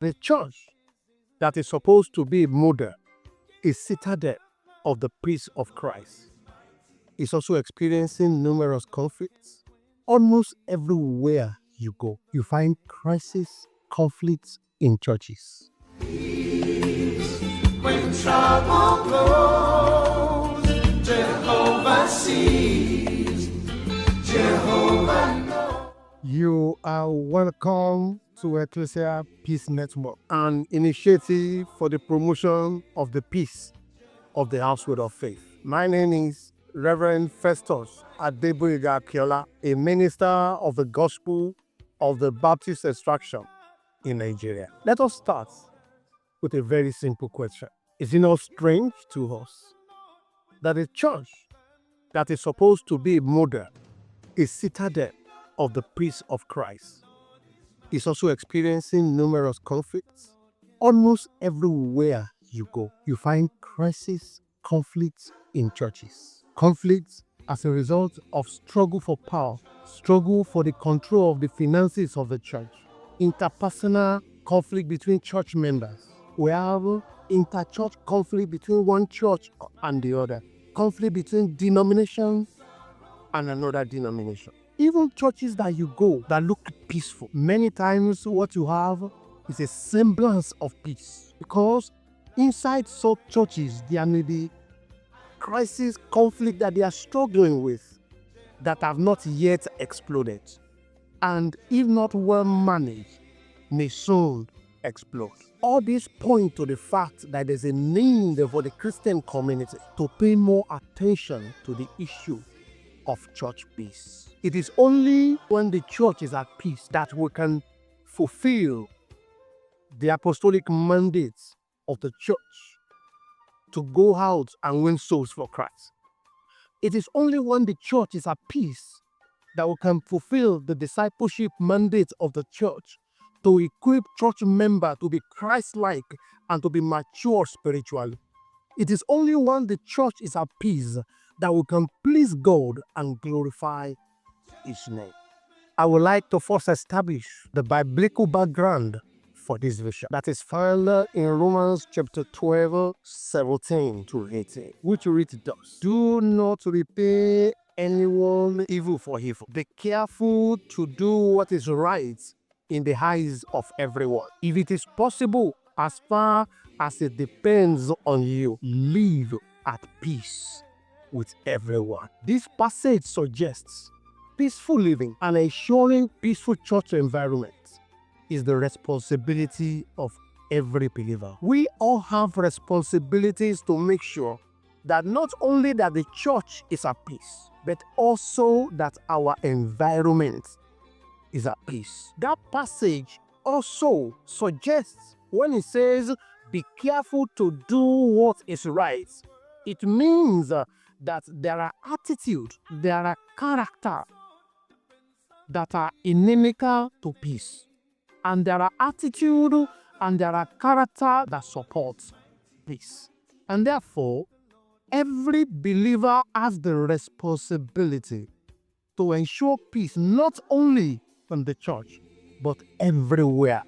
The church that is supposed to be a model, a citadel of the peace of Christ, is also experiencing numerous conflicts. Almost everywhere you go, you find crisis, conflicts in churches. When trouble blows, Jehovah sees, Jehovah knows. You are welcome to Ekklesia Peace Network, an initiative for the promotion of the peace of the household of faith. My name is Reverend Festus Akinola, a minister of the gospel of the Baptist extraction in Nigeria. Let us start with a very simple question. Is it not strange to us that a church that is supposed to be a model, a citadel of the peace of Christ, is also experiencing numerous conflicts? Almost everywhere you go, you find crisis, conflicts in churches. Conflicts as a result of struggle for power, struggle for the control of the finances of the church, interpersonal conflict between church members. We have inter-church conflict between one church and the other, conflict between denominations and another denomination. Even churches that you go that look peaceful, many times what you have is a semblance of peace, because inside such churches there may be crisis, conflict that they are struggling with that have not yet exploded, and if not well managed, may soon explode. All this point to the fact that there's a need for the Christian community to pay more attention to the issue of church peace. It is only when the church is at peace that we can fulfill the apostolic mandates of the church to go out and win souls for Christ. It is only when the church is at peace that we can fulfill the discipleship mandate of the church to equip church members to be Christ-like and to be mature spiritually. It is only when the church is at peace that we can please God and glorify His name. I would like to first establish the biblical background for this vision that is found in Romans chapter 12, 17 to 18, which reads thus: Do not repay anyone evil for evil. Be careful to do what is right in the eyes of everyone. If it is possible, as far as it depends on you, live at peace with everyone. This passage suggests peaceful living and ensuring peaceful church environment is the responsibility of every believer. We all have responsibilities to make sure that not only that the church is at peace, but also that our environment is at peace. That passage also suggests, when it says, be careful to do what is right, it means that there are attitudes, there are character that are inimical to peace. And there are attitude and there are character that supports peace. And therefore, every believer has the responsibility to ensure peace not only from the church, but everywhere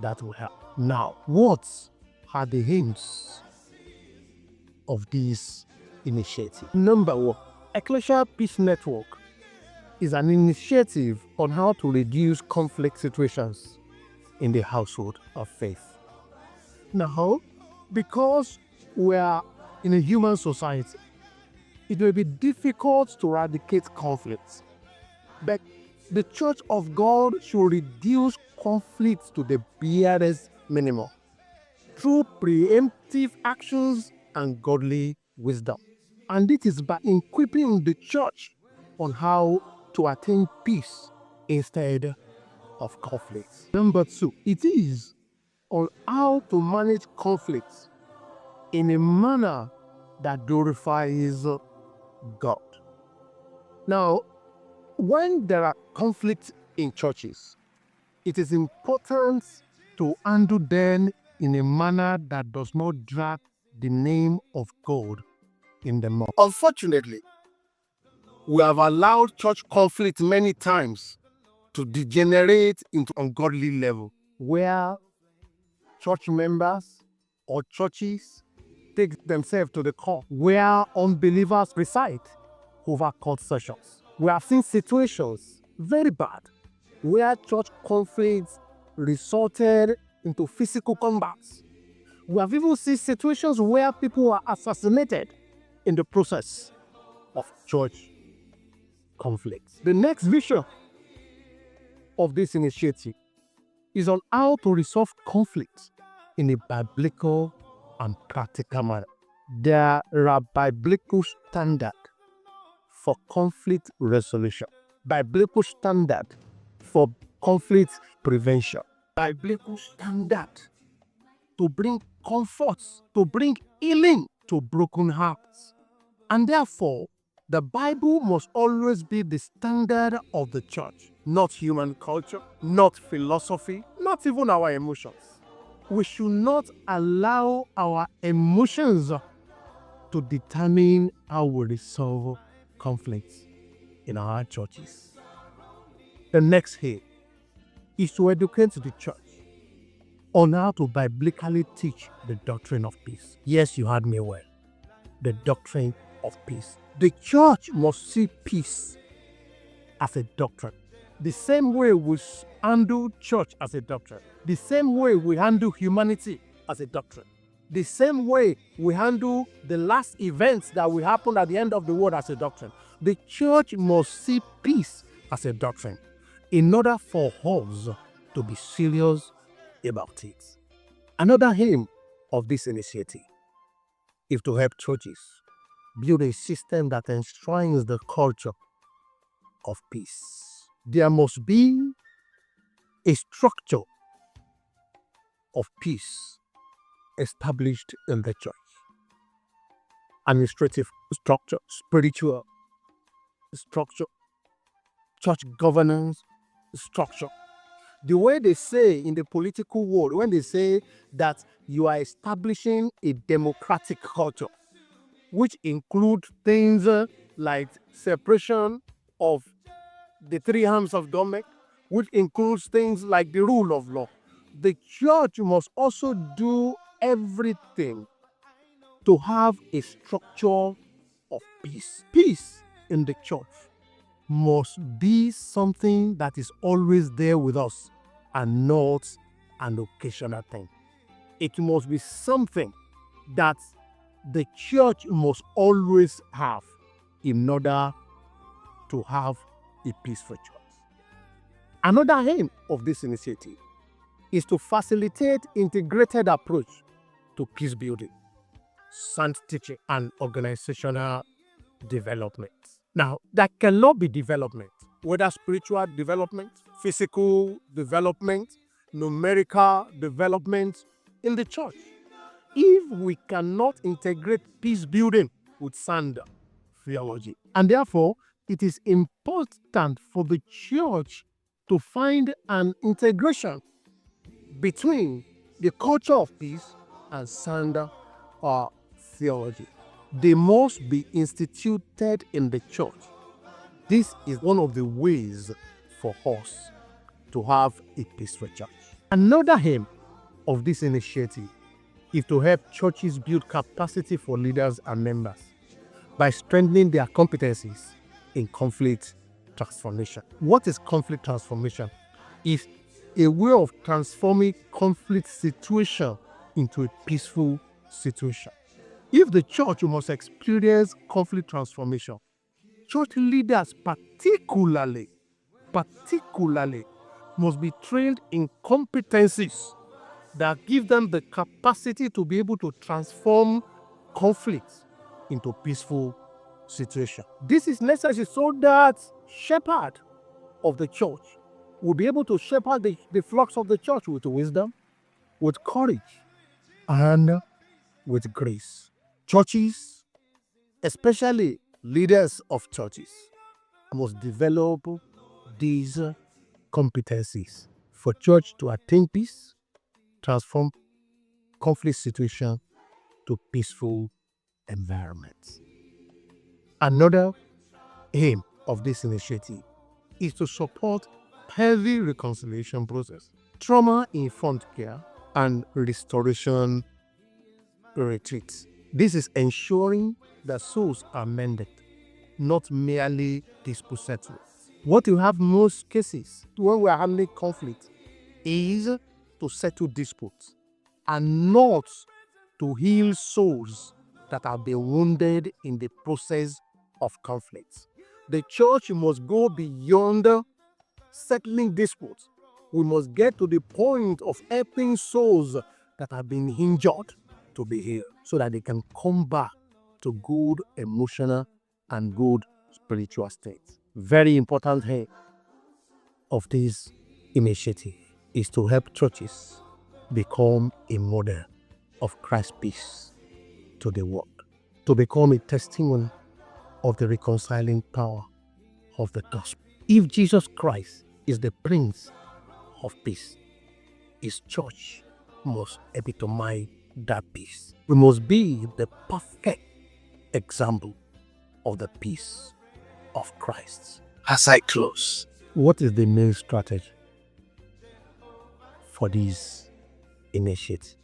that we have. Now, what are the aims of this initiative? Number one, Ekklesia Peace Network is an initiative on how to reduce conflict situations in the household of faith. Now, because we are in a human society, it may be difficult to eradicate conflicts, but the Church of God should reduce conflicts to the barest minimum through preemptive actions and godly wisdom. And it is by equipping the church on how to attain peace instead of conflicts. Number two, it is on how to manage conflicts in a manner that glorifies God. Now, when there are conflicts in churches, it is important to handle them in a manner that does not drag the name of God in the mud. Unfortunately, we have allowed church conflict many times to degenerate into ungodly level, where church members or churches take themselves to the court where unbelievers reside over court sessions. We have seen situations, very bad, where church conflicts resulted into physical combats. We have even seen situations where people were assassinated in the process of church conflicts. The next vision of this initiative is on how to resolve conflicts in a biblical and practical manner. There are biblical standards for conflict resolution, biblical standard for conflict prevention, biblical standard to bring comfort, to bring healing to broken hearts. And therefore, the Bible must always be the standard of the church, not human culture, not philosophy, not even our emotions. We should not allow our emotions to determine how we resolve conflicts in our churches. The next aim is to educate the church on how to biblically teach the doctrine of peace. Yes, you heard me well. The doctrine of peace. The church must see peace as a doctrine. The same way we handle church as a doctrine. The same way we handle humanity as a doctrine. The same way we handle the last events that will happen at the end of the world as a doctrine. The church must see peace as a doctrine in order for us to be serious about it. Another aim of this initiative is to help churches build a system that enshrines the culture of peace. There must be a structure of peace established in the church. Administrative structure, spiritual structure, church governance structure. The way they say in the political world, when they say that you are establishing a democratic culture, which include things like separation of the three arms of government, which includes things like the rule of law. The church must also do everything to have a structure of peace. Peace in the church must be something that is always there with us and not an occasional thing. It must be something that the church must always have in order to have a peaceful church. Another aim of this initiative is to facilitate integrated approach to peace building, sound teaching, and organizational development. Now, there cannot be development, whether spiritual development, physical development, numerical development in the church, if we cannot integrate peace building with sound theology. And therefore, it is important for the church to find an integration between the culture of peace and sound theology. They must be instituted in the church. This is one of the ways for us to have a peaceful church. Another aim of this initiative is to help churches build capacity for leaders and members by strengthening their competencies in conflict transformation. What is conflict transformation? It's a way of transforming conflict situation into a peaceful situation. If the church must experience conflict transformation, church leaders particularly must be trained in competencies that give them the capacity to be able to transform conflicts into peaceful situation. This is necessary so that shepherd of the church will be able to shepherd the flocks of the church with wisdom, with courage, and with grace. Churches, especially leaders of churches, must develop these competencies for church to attain peace, transform conflict situation to peaceful environments. Another aim of this initiative is to support healthy reconciliation process, trauma-informed care, and restoration retreats. This is ensuring that souls are mended, not merely dispute settled. What you have most cases when we are handling conflict is to settle disputes and not to heal souls that have been wounded in the process of conflict. The church must go beyond settling disputes. We must get to the point of helping souls that have been injured to be healed so that they can come back to good emotional and good spiritual states. Very important here of this initiative is to help churches become a model of Christ's peace to the world, to become a testimony of the reconciling power of the gospel. If Jesus Christ is the Prince of Peace, His church must epitomize that peace. We must be the perfect example of the peace of Christ. As I close, what is the main strategy for this initiative?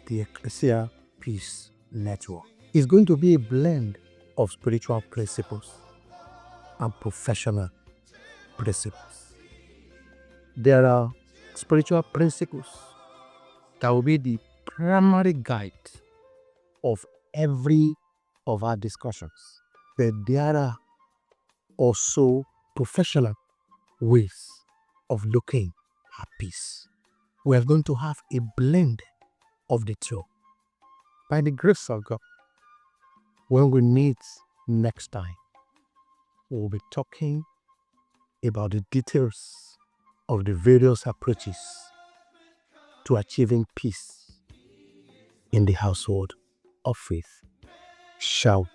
The Ekklesia Peace Network is going to be a blend of spiritual principles and professional principles. There are spiritual principles that will be the primary guide of every of our discussions. But there are also professional ways of looking at peace. We are going to have a blend of the two. By the grace of God, when we meet next time, we'll be talking about the details of the various approaches to achieving peace in the household of faith. Shall